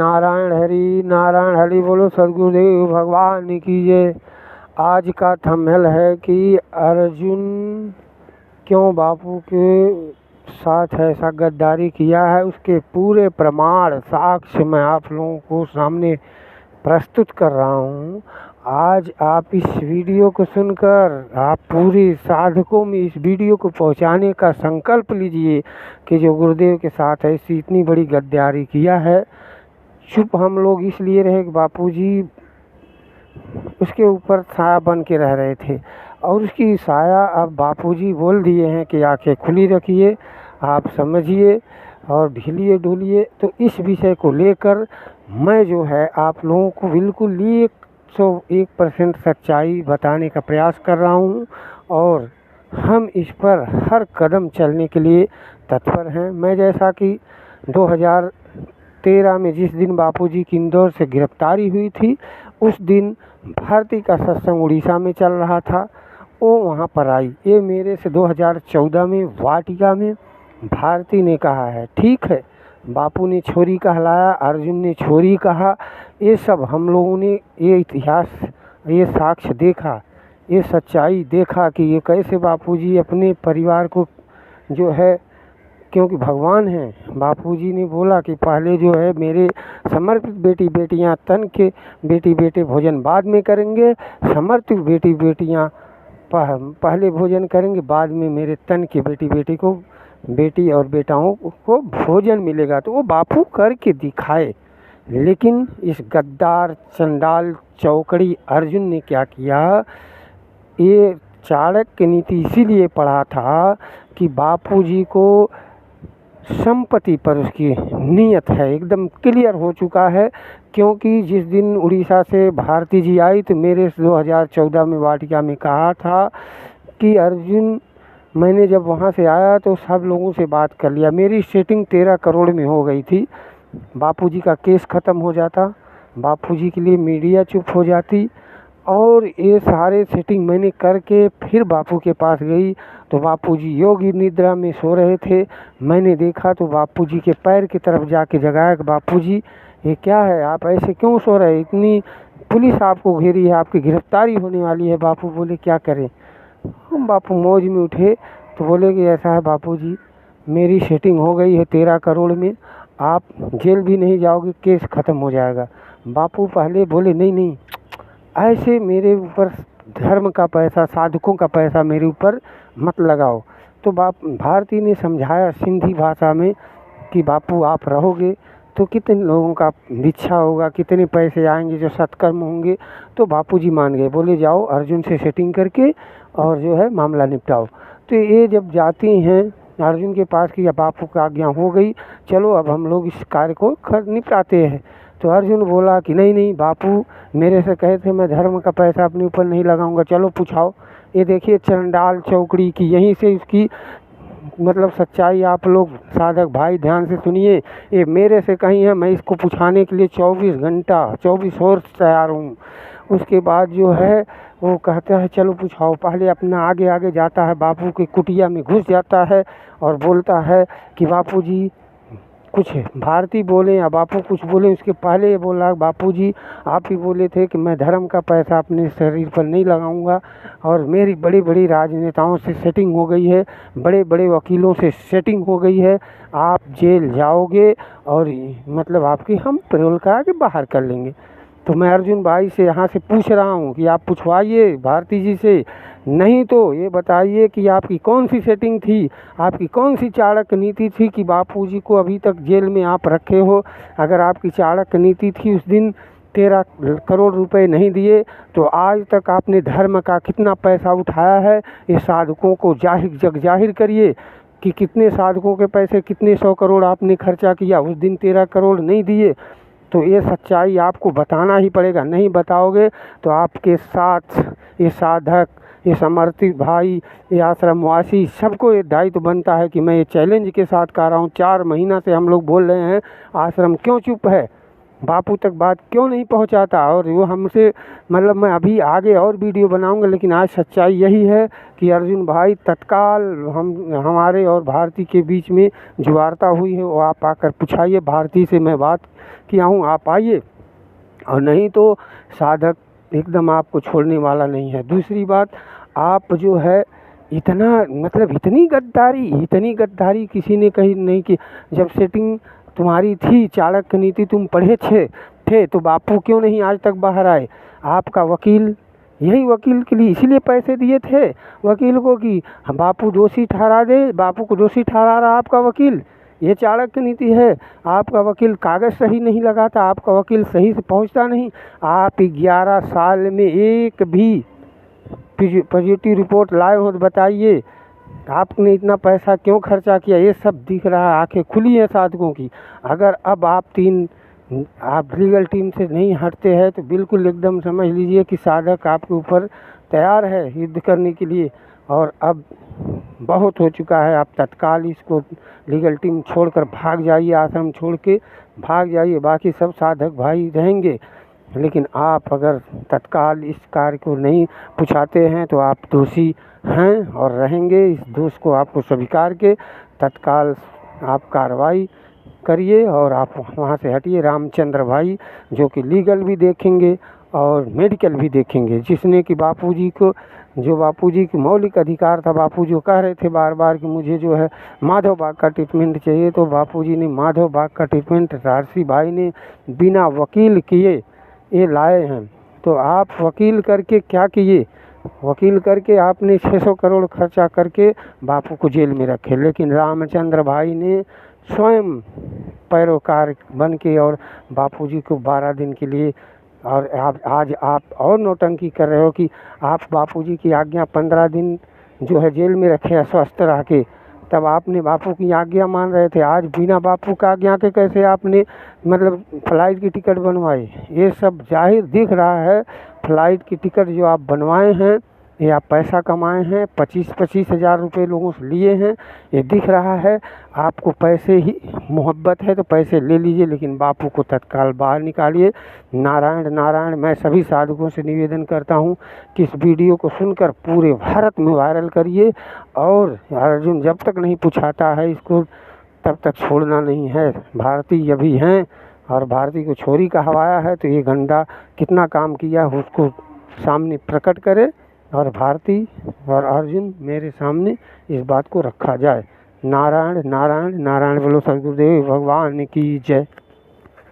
नारायण हरि बोलो सदगुरुदेव भगवान की जय। आज का थंबनेल है कि अर्जुन क्यों बापू के साथ ऐसा गद्दारी किया है, उसके पूरे प्रमाण साक्ष्य मैं आप लोगों को सामने प्रस्तुत कर रहा हूँ। आज आप इस वीडियो को सुनकर आप पूरे साधकों में इस वीडियो को पहुँचाने का संकल्प लीजिए कि जो गुरुदेव के साथ ऐसी इतनी बड़ी गद्दारी किया है। चुप हम लोग इसलिए रहे कि बापूजी उसके ऊपर साया बन के रह रहे थे और उसकी साया अब बापूजी बोल दिए हैं कि आंखें खुली रखिए, आप समझिए और ढीलिए ढूलिए। तो इस विषय को लेकर मैं जो है आप लोगों को बिल्कुल 101% सच्चाई बताने का प्रयास कर रहा हूँ और हम इस पर हर कदम चलने के लिए तत्पर हैं। मैं जैसा कि 2013 में जिस दिन बापूजी की इंदौर से गिरफ्तारी हुई थी, उस दिन भारती का सत्संग उड़ीसा में चल रहा था, वो वहाँ पर आई। ये मेरे से 2014 में वाटिका में भारती ने कहा है, ठीक है, बापू ने छोरी कहलाया, अर्जुन ने छोरी कहा। ये सब हम लोगों ने ये इतिहास, ये साक्ष्य देखा, ये सच्चाई देखा कि ये कैसे बापूजी अपने परिवार को जो है, क्योंकि भगवान हैं, बापूजी ने बोला कि पहले जो है मेरे समर्पित बेटी बेटियां तन के बेटी बेटे भोजन बाद में करेंगे, समर्पित बेटी बेटियां पहले भोजन करेंगे, बाद में मेरे तन के बेटी और बेटाओं को भोजन मिलेगा। तो वो बापू करके दिखाए। लेकिन इस गद्दार चंडाल चौकड़ी अर्जुन ने क्या किया, ये चाणक्य नीति इसीलिए पढ़ा था कि बापूजी को संपत्ति पर उसकी नीयत है, एकदम क्लियर हो चुका है। क्योंकि जिस दिन उड़ीसा से भारती जी आई तो मेरे 2014 में वाटिका में कहा था कि अर्जुन, मैंने जब वहाँ से आया तो सब लोगों से बात कर लिया, मेरी सेटिंग 13 करोड़ में हो गई थी। बापूजी का केस ख़त्म हो जाता, बापूजी के लिए मीडिया चुप हो जाती और ये सारे सेटिंग मैंने करके फिर बापू के पास गई तो बापूजी योगी निद्रा में सो रहे थे। मैंने देखा तो बापूजी के पैर की तरफ जाके जगाया कि बापूजी ये क्या है, आप ऐसे क्यों सो रहे, इतनी पुलिस आपको घेरी है, आपकी गिरफ्तारी होने वाली है। बापू बोले क्या करें। हम बापू मौज में उठे तो बोले कि ऐसा है बापूजी, मेरी सेटिंग हो गई है 13 करोड़ में, आप जेल भी नहीं जाओगे, केस ख़त्म हो जाएगा। बापू पहले बोले नहीं, ऐसे मेरे ऊपर धर्म का पैसा, साधकों का पैसा मेरे ऊपर मत लगाओ। तो भारती ने समझाया सिंधी भाषा में कि बापू आप रहोगे तो कितने लोगों का दीक्षा होगा, कितने पैसे आएंगे, जो सत्कर्म होंगे। तो बापूजी मान गए, बोले जाओ अर्जुन से सेटिंग करके और जो है मामला निपटाओ। तो ये जब जाती हैं अर्जुन के पास कि बापू की आज्ञा हो गई, चलो अब हम लोग इस कार्य को निपटाते हैं। तो अर्जुन बोला कि नहीं बापू मेरे से कहे थे मैं धर्म का पैसा अपने ऊपर नहीं लगाऊंगा, चलो पूछाओ। ये देखिए चंडाल चौकड़ी की, यहीं से इसकी मतलब सच्चाई आप लोग साधक भाई ध्यान से सुनिए। ये मेरे से कहीं है, मैं इसको पूछाने के लिए 24 घंटा 24 और तैयार हूँ। उसके बाद जो है वो कहता है चलो पूछाओ। पहले अपना आगे जाता है, बापू की कुटिया में घुस जाता है और बोलता है कि बापूजी कुछ भारती बोले या बापू कुछ बोले, उसके पहले ये बोला बापूजी आप ही बोले थे कि मैं धर्म का पैसा अपने शरीर पर नहीं लगाऊंगा और मेरी बड़ी राजनेताओं से सेटिंग हो गई है, बड़े वकीलों से सेटिंग हो गई है, आप जेल जाओगे और मतलब आपकी हम पेरोल करा के बाहर कर लेंगे। तो मैं अर्जुन भाई से यहाँ से पूछ रहा हूँ कि आप पूछवाइए भारती जी से, नहीं तो ये बताइए कि आपकी कौन सी सेटिंग थी, आपकी कौन सी चाणक्य नीति थी कि बापूजी को अभी तक जेल में आप रखे हो। अगर आपकी चाणक्य नीति थी उस दिन 13 करोड़ रुपए नहीं दिए तो आज तक आपने धर्म का कितना पैसा उठाया है, ये साधकों को जाहिर करिए कि कितने साधकों के पैसे, कितने 100 करोड़ आपने खर्चा किया, उस दिन 13 करोड़ नहीं दिए। तो ये सच्चाई आपको बताना ही पड़ेगा, नहीं बताओगे तो आपके साथ ये साधक, ये समर्पित भाई, ये आश्रमवासी, सबको ये दायित्व बनता है कि मैं ये चैलेंज के साथ कह रहा हूँ। 4 महीना से हम लोग बोल रहे हैं, आश्रम क्यों चुप है, बापू तक बात क्यों नहीं पहुंचाता। और वो हमसे मतलब मैं अभी आगे और वीडियो बनाऊंगा, लेकिन आज सच्चाई यही है कि अर्जुन भाई तत्काल हमारे और भारती के बीच में जो वार्ता हुई है वो आप आकर पूछाइए। भारती से मैं बात किया हूँ, आप आइए, और नहीं तो साधक एकदम आपको छोड़ने वाला नहीं है। दूसरी बात, आप जो है इतना मतलब इतनी गद्दारी किसी ने कहीं नहीं की। जब सेटिंग तुम्हारी थी, चाणक्य नीति तुम पढ़े थे तो बापू क्यों नहीं आज तक बाहर आए। आपका वकील, यही वकील के लिए इसीलिए पैसे दिए थे वकील को कि बापू दोषी ठहरा दे। बापू को दोषी ठहरा रहा आपका वकील, ये चाणक्य नीति है। आपका वकील कागज़ सही नहीं लगाता, आपका वकील सही से पहुंचता नहीं। आप 11 साल में एक भी पॉजिटिव रिपोर्ट लाए हो तो बताइए, आपने इतना पैसा क्यों खर्चा किया। ये सब दिख रहा है, आंखें खुली हैं साधकों की। अगर अब आप लीगल टीम से नहीं हटते हैं तो बिल्कुल एकदम समझ लीजिए कि साधक आपके ऊपर तैयार है युद्ध करने के लिए। और अब बहुत हो चुका है, आप तत्काल इसको लीगल टीम छोड़कर भाग जाइए, आश्रम छोड़ के भाग जाइए। बाकी सब साधक भाई रहेंगे, लेकिन आप अगर तत्काल इस कार्य को नहीं पूछाते हैं तो आप दोषी हैं और रहेंगे। इस दोष को आपको स्वीकार के तत्काल आप कार्रवाई करिए और आप वहाँ से हटिए। रामचंद्र भाई जो कि लीगल भी देखेंगे और मेडिकल भी देखेंगे, जिसने कि बापूजी को, जो बापूजी की मौलिक अधिकार था, बापू जो कह रहे थे बार बार कि मुझे जो है माधव बाग का ट्रीटमेंट चाहिए, तो बापूजी ने माधव बाग का ट्रीटमेंट राजसी भाई ने बिना वकील किए ये लाए हैं। तो आप वकील करके क्या किए, वकील करके आपने 600 करोड़ खर्चा करके बापू को जेल में रखे, लेकिन रामचंद्र भाई ने स्वयं पैरोकार बन के और बापूजी को 12 दिन के लिए, और आज आप और नौटंकी कर रहे हो कि आप बापूजी की आज्ञा 15 दिन जो है जेल में रखे अस्वस्थ रह के, तब आपने बापू की आज्ञा मान रहे थे। आज बिना बापू का आज्ञा के कैसे आपने मतलब फ्लाइट की टिकट बनवाई। ये सब जाहिर दिख रहा है, फ्लाइट की टिकट जो आप बनवाए हैं ये आप पैसा कमाए हैं, 25-25 हज़ार रुपये लोगों से लिए हैं, ये दिख रहा है। आपको पैसे ही मोहब्बत है तो पैसे ले लीजिए, लेकिन बापू को तत्काल बाहर निकालिए। नारायण नारायण। मैं सभी साधकों से निवेदन करता हूँ कि इस वीडियो को सुनकर पूरे भारत में वायरल करिए, और अर्जुन जब तक नहीं पूछाता है इसको तब तक छोड़ना नहीं है। भारती अभी हैं और भारती को छोरी कहवाया है, तो ये गंदा कितना काम किया उसको सामने प्रकट करे, और भारती और अर्जुन मेरे सामने इस बात को रखा जाए। नारायण नारायण नारायण बोलो सद्गुरुदेव भगवान की जय।